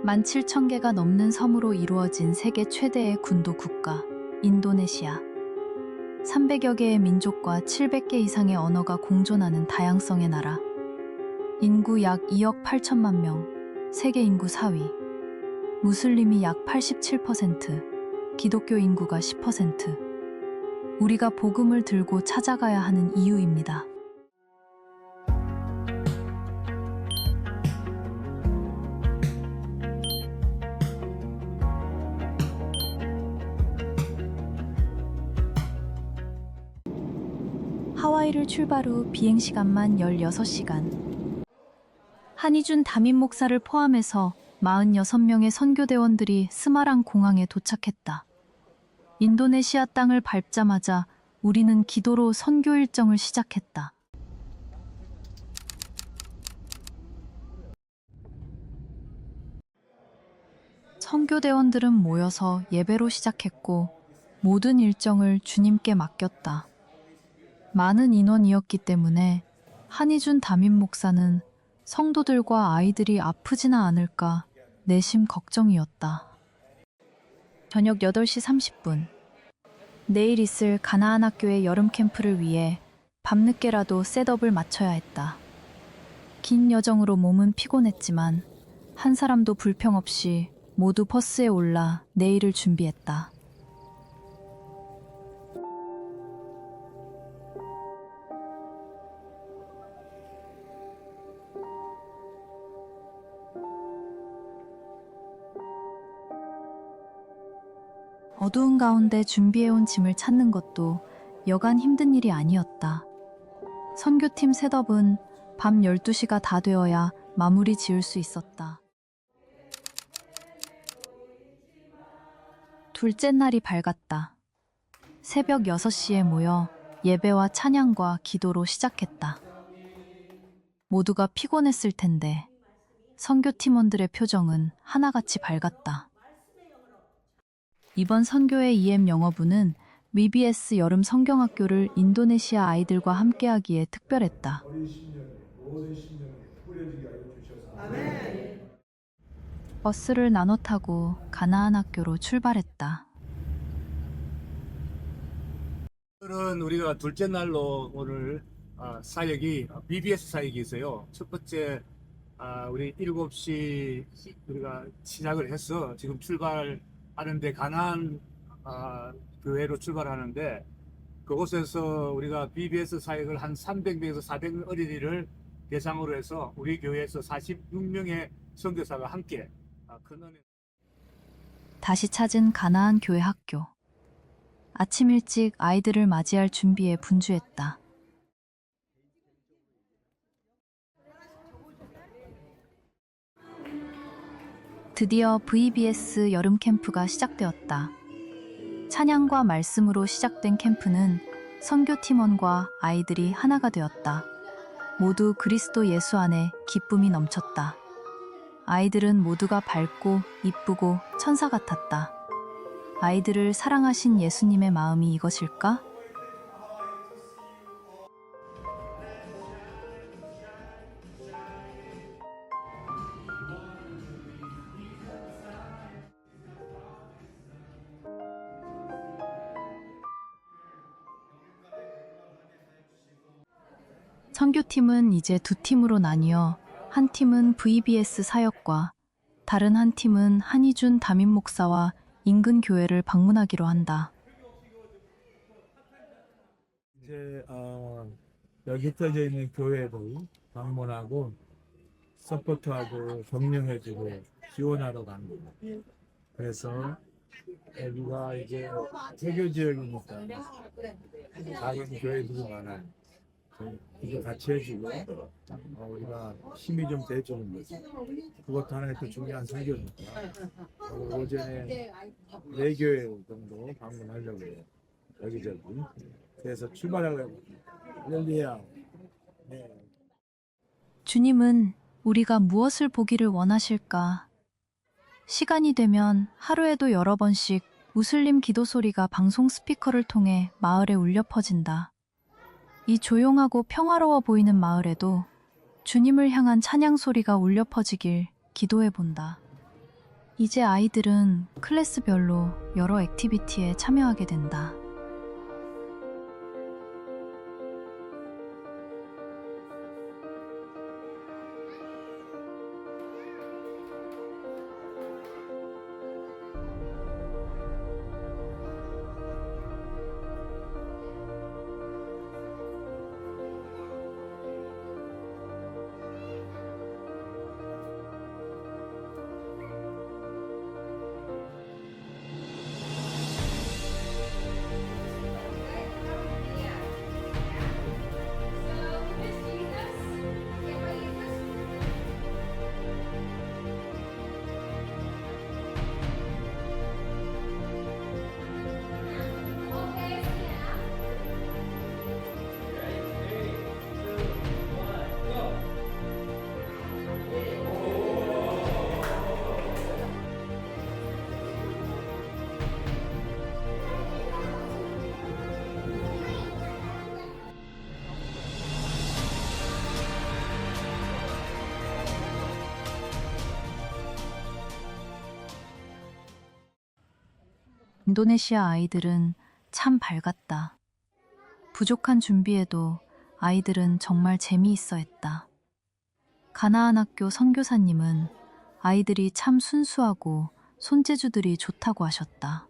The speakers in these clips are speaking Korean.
17,000개가 넘는 섬으로 이루어진 세계 최대의 군도 국가, 인도네시아. 300여 개의 민족과 700개 이상의 언어가 공존하는 다양성의 나라. 인구 약 2억 8천만 명, 세계 인구 4위. 무슬림이 약 87%, 기독교 인구가 10%. 우리가 복음을 들고 찾아가야 하는 이유입니다. 하와이를 출발 후 비행시간만 16시간. 한희준 담임 목사를 포함해서 46명의 선교대원들이 스마랑 공항에 도착했다. 인도네시아 땅을 밟자마자 우리는 기도로 선교 일정을 시작했다. 선교대원들은 모여서 예배로 시작했고 모든 일정을 주님께 맡겼다. 많은 인원이었기 때문에 한희준 담임 목사는 성도들과 아이들이 아프지는 않을까 내심 걱정이었다. 저녁 8시 30분. 내일 있을 가나안 학교의 여름 캠프를 위해 밤늦게라도 셋업을 마쳐야 했다. 긴 여정으로 몸은 피곤했지만 한 사람도 불평 없이 모두 버스에 올라 내일을 준비했다. 어두운 가운데 준비해온 짐을 찾는 것도 여간 힘든 일이 아니었다. 선교팀 셋업은 밤 12시가 다 되어야 마무리 지을 수 있었다. 둘째 날이 밝았다. 새벽 6시에 모여 예배와 찬양과 기도로 시작했다. 모두가 피곤했을 텐데 선교팀원들의 표정은 하나같이 밝았다. 이번 선교의 EM 영어부는 VBS 여름 성경학교를 인도네시아 아이들과 함께하기에 특별했다. 버스를 나눠 타고 가나안 학교로 출발했다. 오늘은 우리가 둘째 날로 오늘 사역이 BBS 사역이 있어요. 첫 번째 우리 7시 우리가 시작을 해서 지금 출발하는데 가나안 교회로 출발하는데 그곳에서 우리가 BBS 사역을 한 300명에서 400명 어린이를 대상으로 해서 우리 교회에서 46명의 선교사가 함께 다시 찾은 가나안 교회 학교. 아침 일찍 아이들을 맞이할 준비에 분주했다. 드디어 VBS 여름 캠프가 시작되었다. 찬양과 말씀으로 시작된 캠프는 선교팀원과 아이들이 하나가 되었다. 모두 그리스도 예수 안에 기쁨이 넘쳤다. 아이들은 모두가 밝고 이쁘고 천사 같았다. 아이들을 사랑하신 예수님의 마음이 이것일까? 선교팀은 이제 두 팀으로 나뉘어 한 팀은 VBS 사역과 다른 한 팀은 한희준 담임 목사와 인근 교회를 방문하기로 한다. 이제 여기 흩어져 있는 교회를 방문하고 서포트하고 격려해주고 지원하러 갑니다. 그래서 여기가 이제 세교 지역이니까 작은 교회들이 많아요. 이거 같이 해주고 우리가 힘이 좀 돼주는 거죠. 그것도 하나의 또 중요한 선교니까 오전에 4교회 정도 방문하려고 해요. 여기저기. 그래서 출발하려고 할렐루야. 네. 주님은 우리가 무엇을 보기를 원하실까? 시간이 되면 하루에도 여러 번씩 무슬림 기도 소리가 방송 스피커를 통해 마을에 울려 퍼진다. 이 조용하고 평화로워 보이는 마을에도 주님을 향한 찬양 소리가 울려 퍼지길 기도해 본다. 이제 아이들은 클래스별로 여러 액티비티에 참여하게 된다. 인도네시아 아이들은 참 밝았다. 부족한 준비에도 아이들은 정말 재미있어 했다. 가나안 학교 선교사님은 아이들이 참 순수하고 손재주들이 좋다고 하셨다.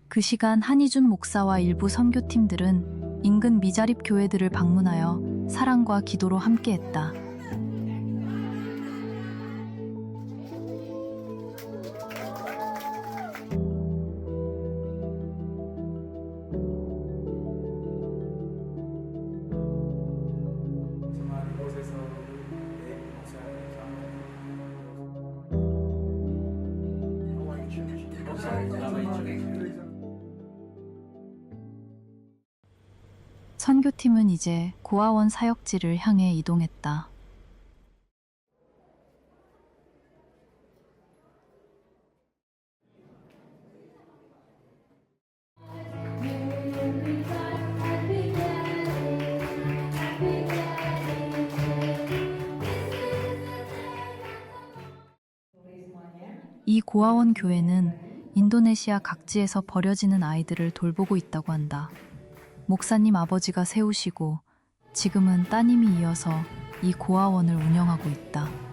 그 시간 한희준 목사와 일부 선교팀들은 인근 미자립 교회들을 방문하여 사랑과 기도로 함께했다. 선교팀은 이제 고아원 사역지를 향해 이동했다. 이 고아원 교회는 인도네시아 각지에서 버려지는 아이들을 돌보고 있다고 한다. 목사님 아버지가 세우시고 지금은 따님이 이어서 이 고아원을 운영하고 있다.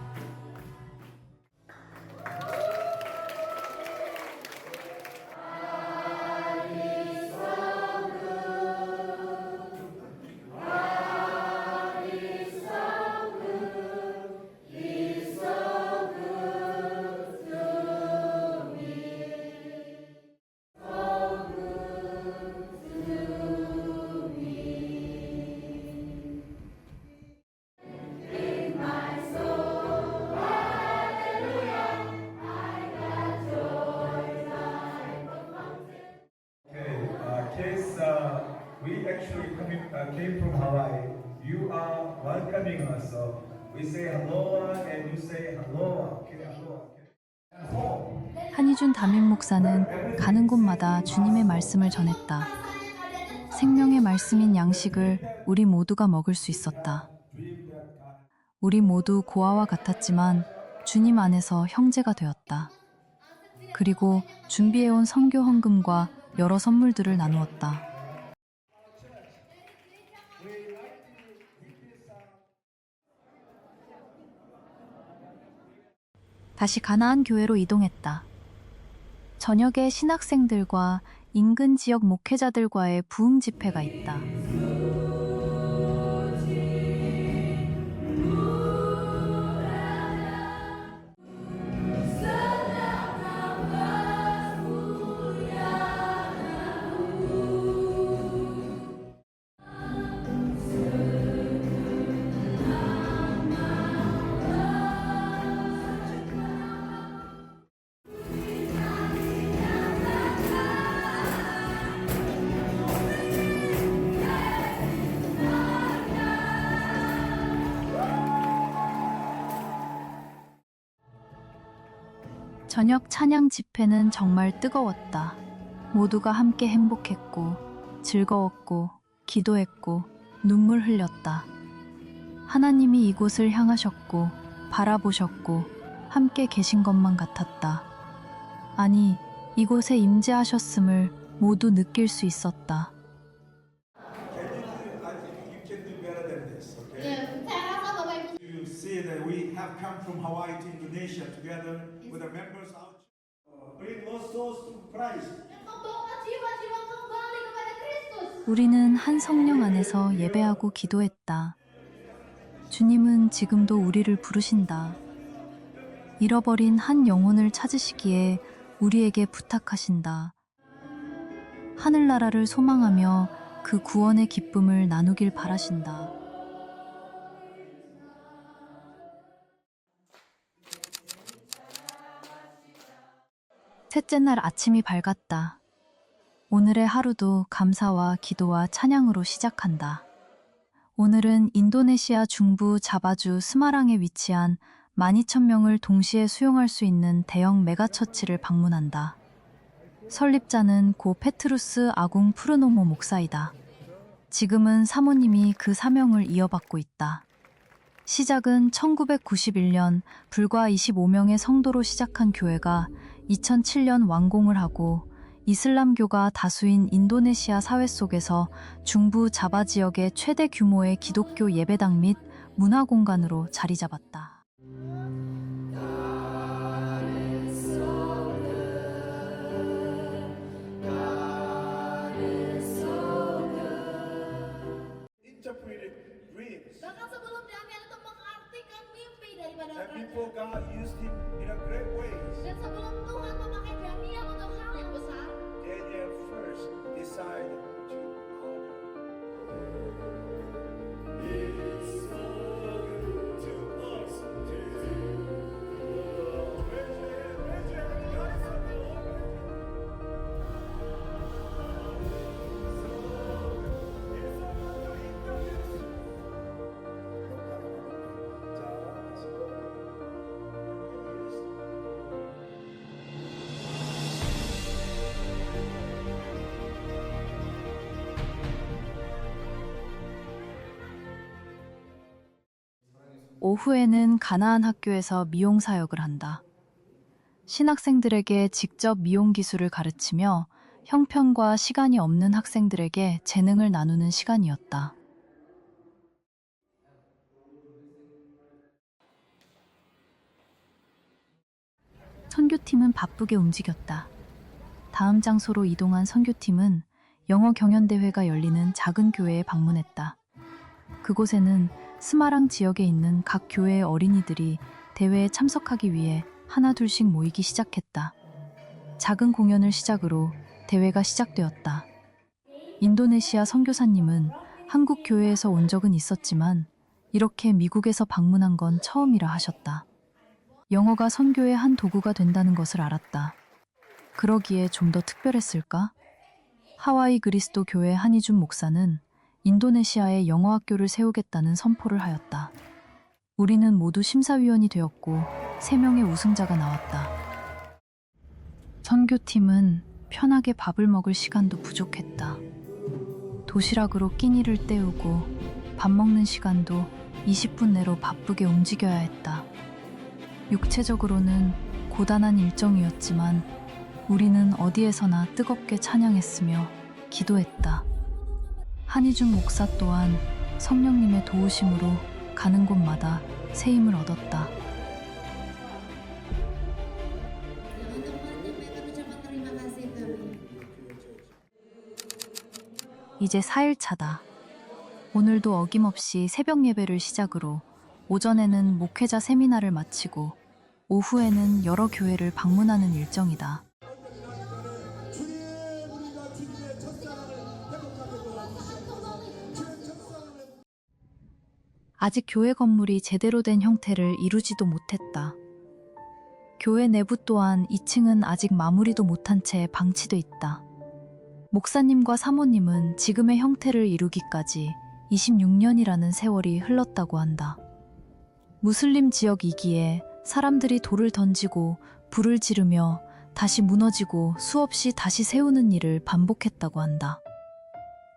We actually came from Hawaii. You are welcoming us. So we say hello and you say hello. Okay, hello. 한희준 담임 목사는 가는 곳마다 주님의 말씀을 전했다. 생명의 말씀인 양식을 우리 모두가 먹을 수 있었다. 우리 모두 고아와 같았지만 주님 안에서 형제가 되었다. 그리고 준비해온 선교 헌금과 여러 선물들을 나누었다. 다시 가나안 교회로 이동했다. 저녁에 신학생들과 인근 지역 목회자들과의 부흥 집회가 있다. 저녁 찬양 집회는 정말 뜨거웠다. 모두가 함께 행복했고, 즐거웠고, 기도했고, 눈물 흘렸다. 하나님이 이곳을 향하셨고, 바라보셨고 함께 계신 것만 같았다. 아니, 이곳에 임재하셨음을 모두 느낄 수 있었다. I think you can do better than this, okay? Ya, saya rasa Bapak Ibu You see that we have come from Hawaii to Indonesia together with the members out. Bring lost souls to Christ. membawa jiwa-jiwa kembali kepada Kristus. 우리는 한 성령 안에서 예배하고 기도했다. 주님은 지금도 우리를 부르신다. 잃어버린 한 영혼을 찾으시기에 우리에게 부탁하신다. 하늘나라를 소망하며 그 구원의 기쁨을 나누길 바라신다. 셋째 날 아침이 밝았다. 오늘의 하루도 감사와 기도와 찬양으로 시작한다. 오늘은 인도네시아 중부 자바주 스마랑에 위치한 12,000명을 동시에 수용할 수 있는 대형 메가처치를 방문한다. 설립자는 고 페트루스 아궁 푸르노모 목사이다. 지금은 사모님이 그 사명을 이어받고 있다. 시작은 1991년 불과 25명의 성도로 시작한 교회가 2007년 완공을 하고 이슬람교가 다수인 인도네시아 사회 속에서 중부 자바 지역의 최대 규모의 기독교 예배당 및 문화 공간으로 자리 잡았다. Interpreted dreams. Bahkan sebelum Daniel itu mengartikan mimpi daripada And kerajaan. before God used him in a great ways, Dan sebelum Tuhan memakai Daniel untuk hal yang besar, Daniel first decided to honor. It's so good to us to raise your hand, God is on the Lord. 오후에는 가나안 학교에서 미용 사역을 한다. 신학생들에게 직접 미용 기술을 가르치며 형편과 시간이 없는 학생들에게 재능을 나누는 시간이었다. 선교팀은 바쁘게 움직였다. 다음 장소로 이동한 선교팀은 영어 경연대회가 열리는 작은 교회에 방문했다. 그곳에는 스마랑 지역에 있는 각 교회의 어린이들이 대회에 참석하기 위해 하나둘씩 모이기 시작했다. 작은 공연을 시작으로 대회가 시작되었다. 인도네시아 선교사님은 한국 교회에서 온 적은 있었지만 이렇게 미국에서 방문한 건 처음이라 하셨다. 영어가 선교의 한 도구가 된다는 것을 알았다. 그러기에 좀 더 특별했을까? 하와이 그리스도 교회 한희준 목사는 인도네시아에 영어 학교를 세우겠다는 선포를 하였다. 우리는 모두 심사위원이 되었고 3명의 우승자가 나왔다. 선교팀은 편하게 밥을 먹을 시간도 부족했다. 도시락으로 끼니를 때우고 밥 먹는 시간도 20분 내로 바쁘게 움직여야 했다. 육체적으로는 고단한 일정이었지만 우리는 어디에서나 뜨겁게 찬양했으며 기도했다. 한희준 목사 또한 성령님의 도우심으로 가는 곳마다 새 힘을 얻었다. untuk menyampaikan ucapan terima kasih kami. 이제 4일차다. 오늘도 어김없이 새벽 예배를 시작으로 오전에는 목회자 세미나를 마치고 오후에는 여러 교회를 방문하는 일정이다. 아직 교회 건물이 제대로 된 형태를 이루지도 못했다. 교회 내부 또한 2층은 아직 마무리도 못한 채 방치돼 있다. 목사님과 사모님은 지금의 형태를 이루기까지 26년이라는 세월이 흘렀다고 한다. 무슬림 지역이기에 사람들이 돌을 던지고 불을 지르며 다시 무너지고 수없이 다시 세우는 일을 반복했다고 한다.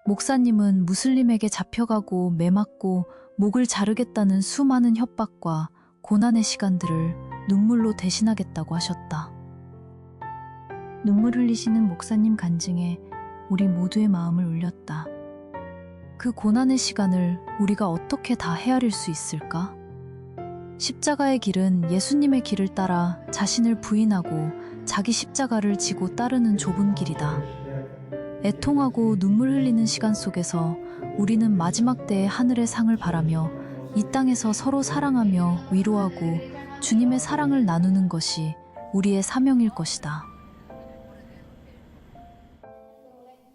목사님은 무슬림에게 잡혀가고 매맞고 목을 자르겠다는 수많은 협박과 고난의 시간들을 눈물로 대신하겠다고 하셨다. 눈물 흘리시는 목사님 간증에 우리 모두의 마음을 울렸다. 그 고난의 시간을 우리가 어떻게 다 헤아릴 수 있을까? 십자가의 길은 예수님의 길을 따라 자신을 부인하고 자기 십자가를 지고 따르는 좁은 길이다. 애통하고 눈물 흘리는 시간 속에서 우리는 마지막 때의 하늘의 상을 바라며 이 땅에서 서로 사랑하며 위로하고 주님의 사랑을 나누는 것이 우리의 사명일 것이다.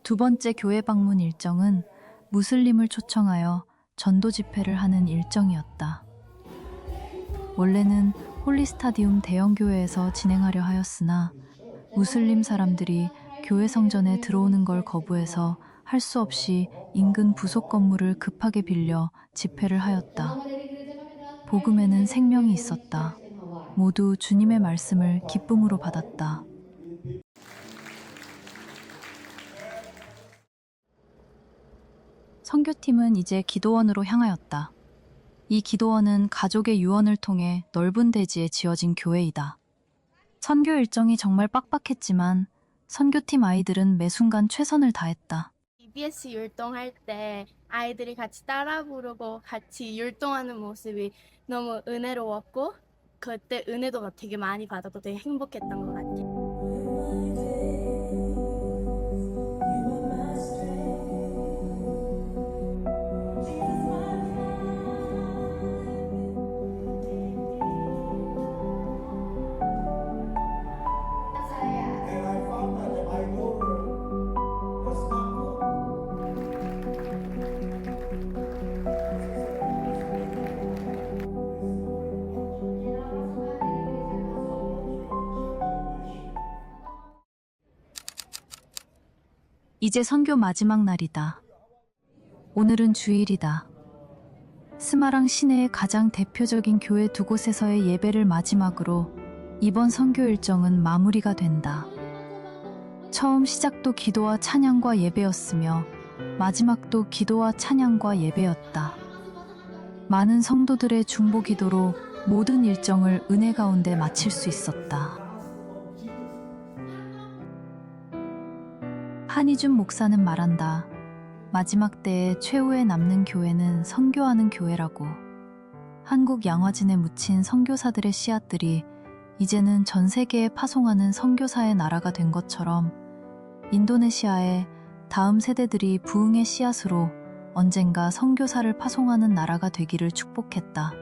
두 번째 교회 방문 일정은 무슬림을 초청하여 전도 집회를 하는 일정이었다. 원래는 홀리스타디움 대형 교회에서 진행하려 하였으나 무슬림 사람들이 교회 성전에 들어오는 걸 거부해서 할 수 없이 인근 부속 건물을 급하게 빌려 집회를 하였다. 복음에는 생명이 있었다. 모두 주님의 말씀을 기쁨으로 받았다. 선교팀은 이제 기도원으로 향하였다. 이 기도원은 가족의 유언을 통해 넓은 대지에 지어진 교회이다. 선교 일정이 정말 빡빡했지만 선교팀 아이들은 매 순간 최선을 다했다. EBS 율동할 때 아이들이 같이 따라 부르고 같이 율동하는 모습이 너무 은혜로웠고 그때 은혜도 되게 많이 받았고 되게 행복했던 것 같아요. 이제 선교 마지막 날이다. 오늘은 주일이다. 스마랑 시내의 가장 대표적인 교회 두 곳에서의 예배를 마지막으로 이번 선교 일정은 마무리가 된다. 처음 시작도 기도와 찬양과 예배였으며 마지막도 기도와 찬양과 예배였다. 많은 성도들의 중보 기도로 모든 일정을 은혜 가운데 마칠 수 있었다. 한희준 목사는 말한다. 마지막 때에 최후에 남는 교회는 선교하는 교회라고. 한국 양화진에 묻힌 선교사들의 씨앗들이 이제는 전 세계에 파송하는 선교사의 나라가 된 것처럼 인도네시아의 다음 세대들이 부흥의 씨앗으로 언젠가 선교사를 파송하는 나라가 되기를 축복했다.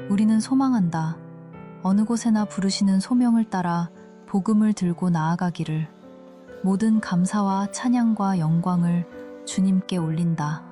우리는 소망한다. 어느 곳에나 부르시는 소명을 따라 복음을 들고 나아가기를. 모든 감사와 찬양과 영광을 주님께 올린다.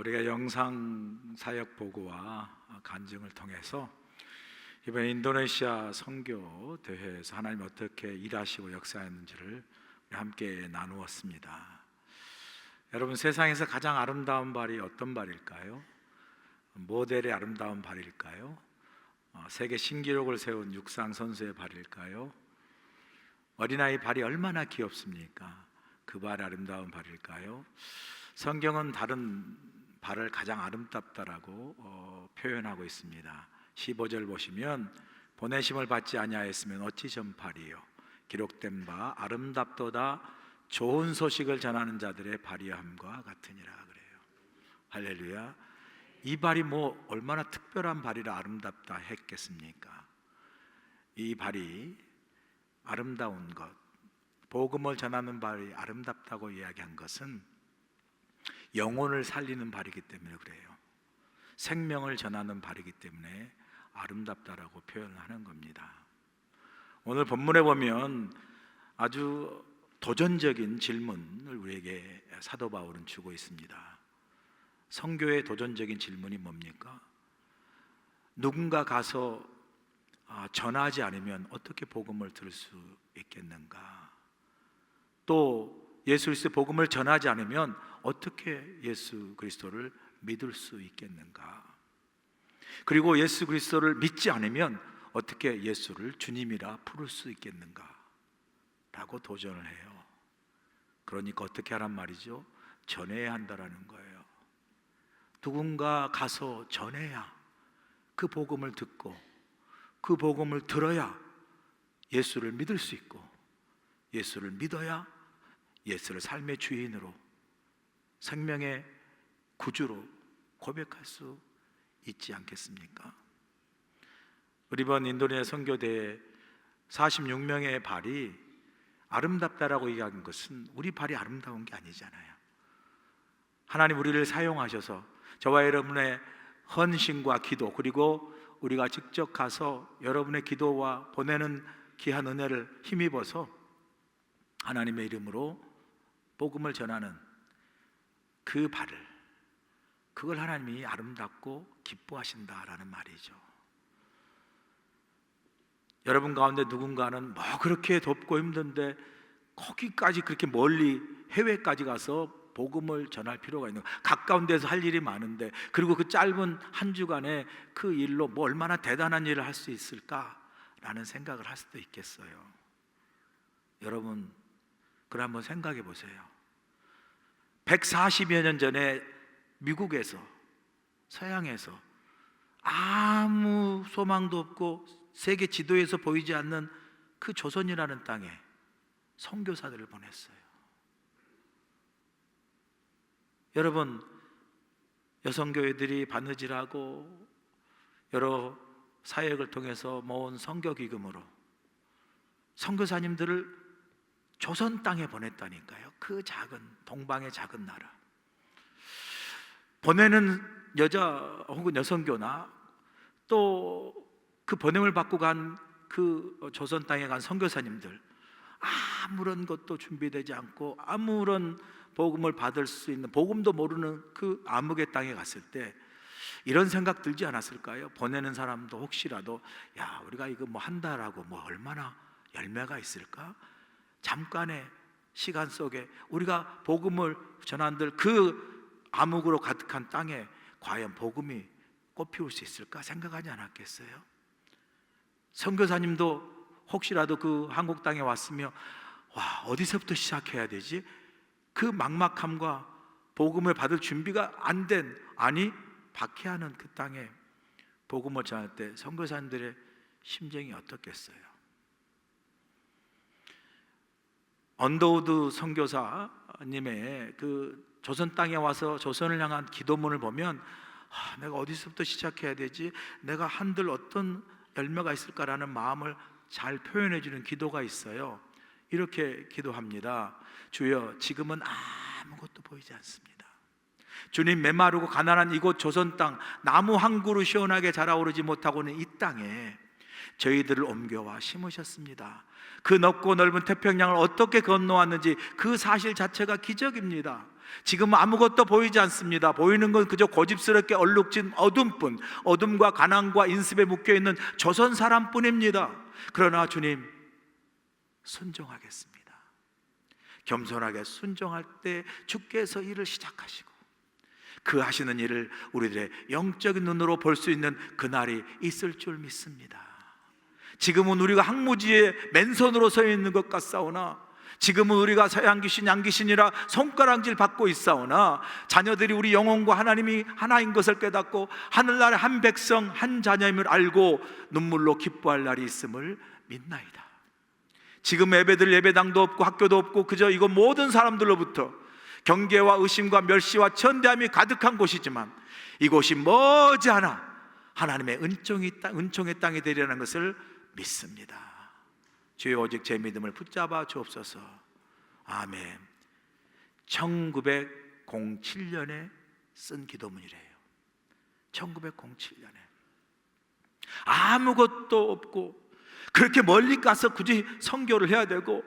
우리가 영상 사역 보고와 간증을 통해서 이번 인도네시아 선교 대회에서 하나님 어떻게 일하시고 역사했는지를 함께 나누었습니다. 여러분, 세상에서 가장 아름다운 발이 어떤 발일까요? 모델의 아름다운 발일까요? 세계 신기록을 세운 육상 선수의 발일까요? 어린아이 발이 얼마나 귀엽습니까? 그 발이 아름다운 발일까요? 성경은 다른 발을 가장 아름답다라고 표현하고 있습니다. 15절 보시면 보내심을 받지 아니하였으면 어찌 전팔이요 기록된 바 아름답도다 좋은 소식을 전하는 자들의 발이함과 같으니라 그래요. 할렐루야. 이 발이 뭐 얼마나 특별한 발이라 아름답다 했겠습니까? 이 발이 아름다운 것, 복음을 전하는 발이 아름답다고 이야기한 것은 영혼을 살리는 발이기 때문에 그래요. 생명을 전하는 발이기 때문에 아름답다라고 표현을 하는 겁니다. 오늘 본문에 보면 아주 도전적인 질문을 우리에게 사도 바울은 주고 있습니다. 선교의 도전적인 질문이 뭡니까? 누군가 가서 전하지 않으면 어떻게 복음을 들을 수 있겠는가? 또 예수 그리스도의 복음을 전하지 않으면 어떻게 예수 그리스도를 믿을 수 있겠는가? 그리고 예수 그리스도를 믿지 않으면 어떻게 예수를 주님이라 부를 수 있겠는가? 라고 도전을 해요. 그러니까 어떻게 하란 말이죠? 전해야 한다라는 거예요. 누군가 가서 전해야, 그 복음을 듣고 그 복음을 들어야 예수를 믿을 수 있고, 예수를 믿어야 예수를 삶의 주인으로, 생명의 구주로 고백할 수 있지 않겠습니까? 우리 이번 인도네시아 선교대회 46명의 발이 아름답다라고 얘기한 것은 우리 발이 아름다운 게 아니잖아요. 하나님 우리를 사용하셔서 저와 여러분의 헌신과 기도, 그리고 우리가 직접 가서 여러분의 기도와 보내는 귀한 은혜를 힘입어서 하나님의 이름으로 복음을 전하는 그 발을, 그걸 하나님이 아름답고 기뻐하신다라는 말이죠. 여러분 가운데 누군가는 뭐 그렇게 덥고 힘든데 거기까지 그렇게 멀리 해외까지 가서 복음을 전할 필요가 있는, 가까운 데서 할 일이 많은데, 그리고 그 짧은 한 주간에 그 일로 뭐 얼마나 대단한 일을 할 수 있을까라는 생각을 할 수도 있겠어요. 여러분, 그걸 한번 생각해 보세요. 140여 년 전에 미국에서, 서양에서 아무 소망도 없고 세계 지도에서 보이지 않는 그 조선이라는 땅에 선교사들을 보냈어요. 여러분, 여성교회들이 바느질하고 여러 사역을 통해서 모은 선교기금으로 선교사님들을 조선 땅에 보냈다니까요. 그 작은 동방의 작은 나라. 보내는 여자 혹은 여성교나 또 그 보냄을 받고 간 그 조선 땅에 간 선교사님들, 아무런 것도 준비되지 않고 아무런 복음을 받을 수 있는, 복음도 모르는 그 암흑의 땅에 갔을 때 이런 생각 들지 않았을까요? 보내는 사람도 혹시라도 야, 우리가 이거 뭐 한다라고 뭐 얼마나 열매가 있을까? 잠깐의 시간 속에 우리가 복음을 전한들 그 암흑으로 가득한 땅에 과연 복음이 꽃피울 수 있을까 생각하지 않았겠어요? 선교사님도 혹시라도 그 한국 땅에 왔으며 와, 어디서부터 시작해야 되지? 그 막막함과 복음을 받을 준비가 안 된, 아니 박해하는 그 땅에 복음을 전할 때 선교사님들의 심정이 어떻겠어요? 언더우드 선교사님의 그 조선 땅에 와서 조선을 향한 기도문을 보면 내가 어디서부터 시작해야 되지? 내가 한들 어떤 열매가 있을까라는 마음을 잘 표현해 주는 기도가 있어요. 이렇게 기도합니다. 주여, 지금은 아무것도 보이지 않습니다. 주님, 메마르고 가난한 이곳 조선 땅, 나무 한 그루 시원하게 자라오르지 못하고는 이 땅에 저희들을 옮겨와 심으셨습니다. 그 넓고 넓은 태평양을 어떻게 건너왔는지 그 사실 자체가 기적입니다. 지금 아무것도 보이지 않습니다. 보이는 건 그저 고집스럽게 얼룩진 어둠뿐, 어둠과 가난과 인습에 묶여있는 조선 사람뿐입니다. 그러나 주님, 순종하겠습니다. 겸손하게 순종할 때 주께서 일을 시작하시고 그 하시는 일을 우리들의 영적인 눈으로 볼 수 있는 그날이 있을 줄 믿습니다. 지금은 우리가 항무지에 맨손으로 서 있는 것 같사오나, 지금은 우리가 서양귀신 양귀신이라 손가락질 받고 있사오나, 자녀들이 우리 영혼과 하나님이 하나인 것을 깨닫고 하늘나라의 한 백성 한 자녀임을 알고 눈물로 기뻐할 날이 있음을 믿나이다. 지금 예배들 예배당도 없고 학교도 없고 그저 이곳 모든 사람들로부터 경계와 의심과 멸시와 천대함이 가득한 곳이지만 이곳이 머지않아 하나님의 은총의 땅이 되리라는 것을 믿습니다. 주여, 오직 제 믿음을 붙잡아 주옵소서. 아멘. 1907년에 쓴 기도문이래요. 1907년에 아무것도 없고 그렇게 멀리 가서 굳이 선교를 해야 되고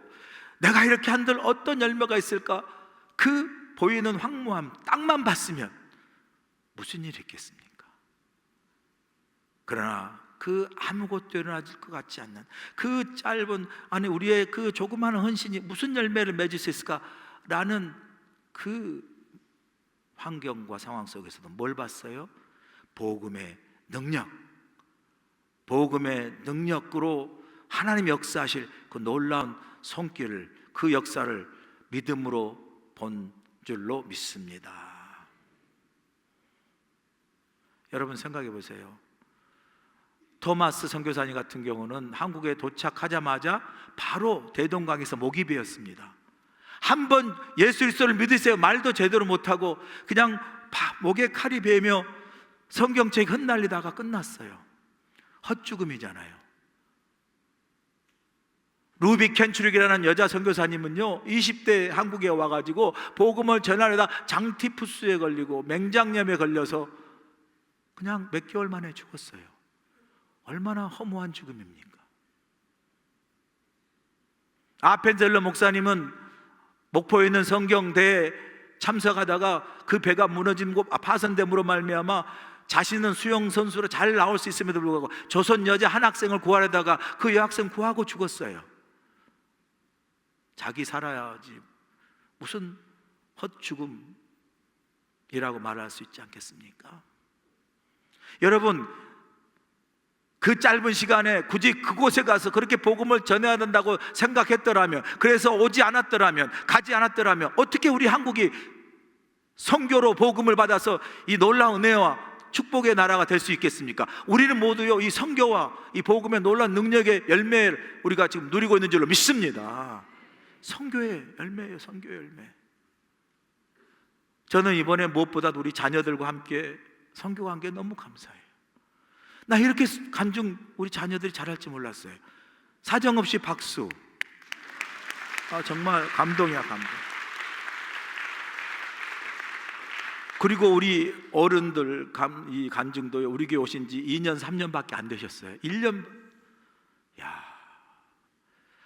내가 이렇게 한들 어떤 열매가 있을까? 그 보이는 황무함 땅만 봤으면 무슨 일이 있겠습니까? 그러나 그 아무것도 일어나질 것 같지 않는 그 짧은 우리의 그 조그마한 헌신이 무슨 열매를 맺을 수 있을까라는 그 환경과 상황 속에서도 뭘 봤어요? 복음의 능력으로 하나님이 역사하실 그 놀라운 손길을, 그 역사를 믿음으로 본 줄로 믿습니다. 여러분 생각해 보세요. 토마스 선교사님 같은 경우는 한국에 도착하자마자 바로 대동강에서 목이 베었습니다. 한번 예수 그리스도를 믿으세요 말도 제대로 못하고 그냥 목에 칼이 베며 성경책 흩날리다가 끝났어요. 헛죽음이잖아요. 루비 켄츄릭이라는 여자 선교사님은요 20대 한국에 와가지고 복음을 전하려다 장티푸스에 걸리고 맹장염에 걸려서 그냥 몇 개월 만에 죽었어요. 얼마나 허무한 죽음입니까? 아펜젤러 목사님은 목포에 있는 성경대에 참석하다가 그 배가 무너짐고 파손됨으로 말미암아 자신은 수영 선수로 잘 나올 수 있음에도 불구하고 조선 여자 한 학생을 구하려다가 그 여학생 구하고 죽었어요. 자기 살아야지 무슨 헛죽음이라고 말할 수 있지 않겠습니까? 여러분 그 짧은 시간에 굳이 그곳에 가서 그렇게 복음을 전해야 된다고 생각했더라면, 그래서 오지 않았더라면, 가지 않았더라면 어떻게 우리 한국이 선교로 복음을 받아서 이 놀라운 은혜와 축복의 나라가 될 수 있겠습니까? 우리는 모두요 이 선교와 이 복음의 놀라운 능력의 열매를 우리가 지금 누리고 있는 줄로 믿습니다. 선교의 열매예요. 선교의 열매. 저는 이번에 무엇보다도 우리 자녀들과 함께 선교와 함께 너무 감사해요. 나 이렇게 간증 우리 자녀들이 잘할지 몰랐어요. 사정없이 박수. 정말 감동이야, 감동. 그리고 우리 어른들 이 간증도 우리 교회 오신 지 2년 3년밖에 안 되셨어요. 1년. 야,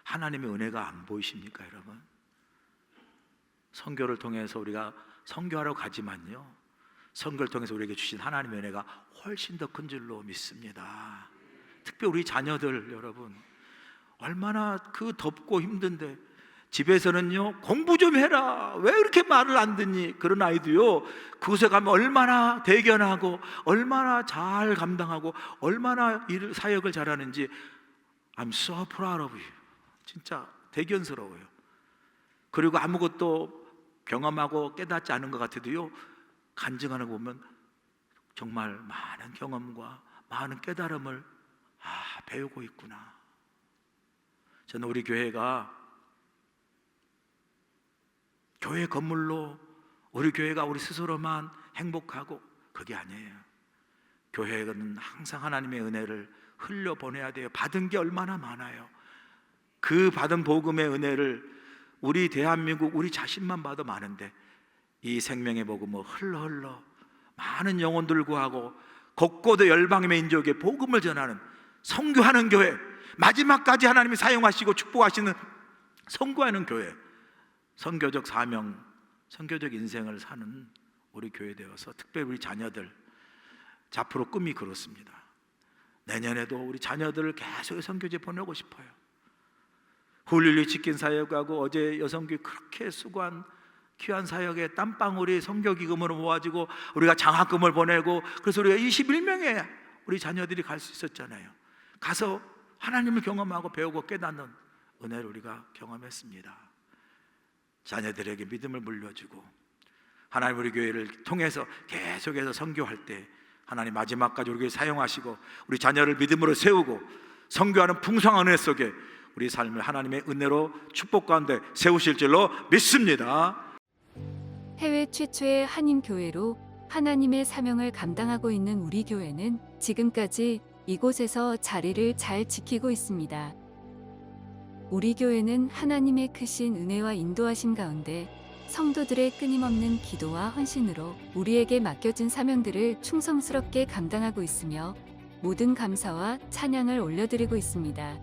하나님의 은혜가 안 보이십니까, 여러분? 선교를 통해서 우리가 선교하러 가지만요, 선교를 통해서 우리에게 주신 하나님의 은혜가 훨씬 더 큰 줄로 믿습니다. 특히 우리 자녀들 여러분, 얼마나 그 덥고 힘든데 집에서는요 공부 좀 해라, 왜 이렇게 말을 안 듣니? 그런 아이도요 그곳에 가면 얼마나 대견하고 얼마나 잘 감당하고 얼마나 일 사역을 잘하는지 I'm so proud of you. 진짜 대견스러워요. 그리고 아무것도 경험하고 깨닫지 않은 것 같아도요 간증하는 거 보면 정말 많은 경험과 많은 깨달음을 배우고 있구나. 저는 우리 교회가 교회 건물로 우리 교회가 우리 스스로만 행복하고 그게 아니에요. 교회는 항상 하나님의 은혜를 흘려보내야 돼요. 받은 게 얼마나 많아요. 그 받은 복음의 은혜를 우리 대한민국 우리 자신만 봐도 많은데 이 생명의 복음을 흘러 많은 영혼들 구하고 곳곳의 열방의 민족에 복음을 전하는 선교하는 교회, 마지막까지 하나님이 사용하시고 축복하시는 선교하는 교회, 선교적 사명, 선교적 인생을 사는 우리 교회 되어서 특별히 우리 자녀들 앞으로 꿈이 그렇습니다. 내년에도 우리 자녀들을 계속 선교지에 보내고 싶어요. 훌륭히 지킨 사역하고 어제 여성교회 그렇게 수고한 귀한 사역에 땀방울이 선교기금으로 모아지고 우리가 장학금을 보내고 그래서 우리가 21명의 우리 자녀들이 갈 수 있었잖아요. 가서 하나님을 경험하고 배우고 깨닫는 은혜를 우리가 경험했습니다. 자녀들에게 믿음을 물려주고 하나님 우리 교회를 통해서 계속해서 선교할 때 하나님 마지막까지 우리 교회 사용하시고 우리 자녀를 믿음으로 세우고 선교하는 풍성한 은혜 속에 우리 삶을 하나님의 은혜로 축복 가운데 세우실 줄로 믿습니다. 해외 최초의 한인교회로 하나님의 사명을 감당하고 있는 우리 교회는 지금까지 이곳에서 자리를 잘 지키고 있습니다. 우리 교회는 하나님의 크신 은혜와 인도하심 가운데 성도들의 끊임없는 기도와 헌신으로 우리에게 맡겨진 사명들을 충성스럽게 감당하고 있으며 모든 감사와 찬양을 올려드리고 있습니다.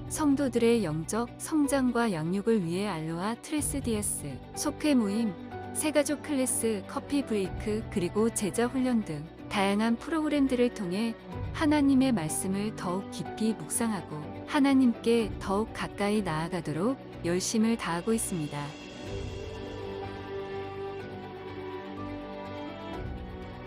성도들의 영적 성장과 양육을 위해 알로하 트레스디에스, 속회 모임, 새가족 클래스, 커피 브레이크, 그리고 제자 훈련 등 다양한 프로그램들을 통해 하나님의 말씀을 더욱 깊이 묵상하고 하나님께 더욱 가까이 나아가도록 열심을 다하고 있습니다.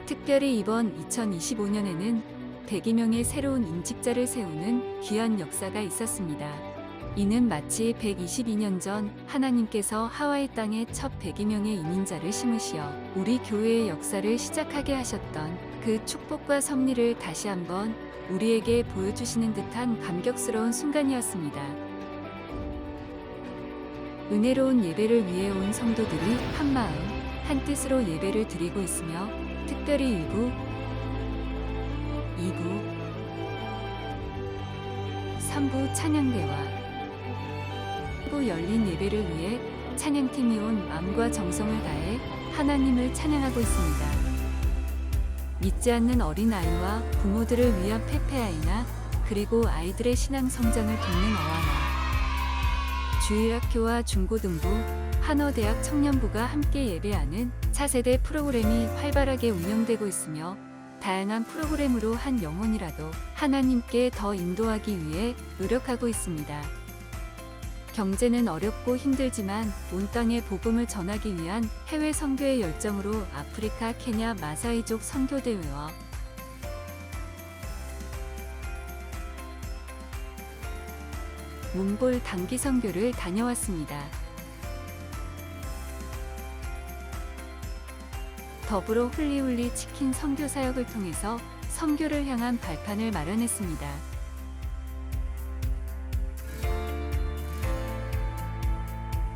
특별히 이번 2025년에는 100여 명의 새로운 임직자를 세우는 귀한 역사가 있었습니다. 이는 마치 122년 전 하나님께서 하와이 땅에 첫 100여 명의 이민자를 심으시어 우리 교회의 역사를 시작하게 하셨던 그 축복과 섭리를 다시 한번 우리에게 보여주시는 듯한 감격스러운 순간이었습니다. 은혜로운 예배를 위해 온 성도들이 한마음, 한뜻으로 예배를 드리고 있으며 특별히 1부, 2부, 3부 찬양대와 후 열린 예배를 위해 찬양팀이 온 마음과 정성을 다해 하나님을 찬양하고 있습니다. 믿지 않는 어린아이와 부모들을 위한 페페아이나 그리고 아이들의 신앙 성장을 돕는 어와나 주일학교와 중고등부, 한어대학 청년부가 함께 예배하는 차세대 프로그램이 활발하게 운영되고 있으며 다양한 프로그램으로 한 영혼이라도 하나님께 더 인도하기 위해 노력하고 있습니다. 경제는 어렵고 힘들지만 온 땅에 복음을 전하기 위한 해외 선교의 열정으로 아프리카, 케냐, 마사이족 선교대회와 몽골 단기 선교를 다녀왔습니다. 더불어 훌리훌리 치킨 선교 사역을 통해서 선교를 향한 발판을 마련했습니다.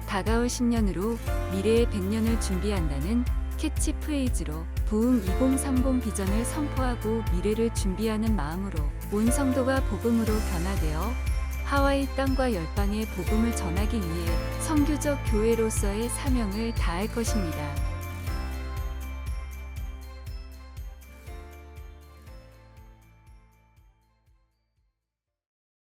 다가올 10년으로 미래의 100년을 준비한다는 캐치프레이즈로 부흥 2030 비전을 선포하고 미래를 준비하는 마음으로 온 성도가 복음으로 변화되어 하와이 땅과 열방에 복음을 전하기 위해 선교적 교회로서의 사명을 다할 것입니다.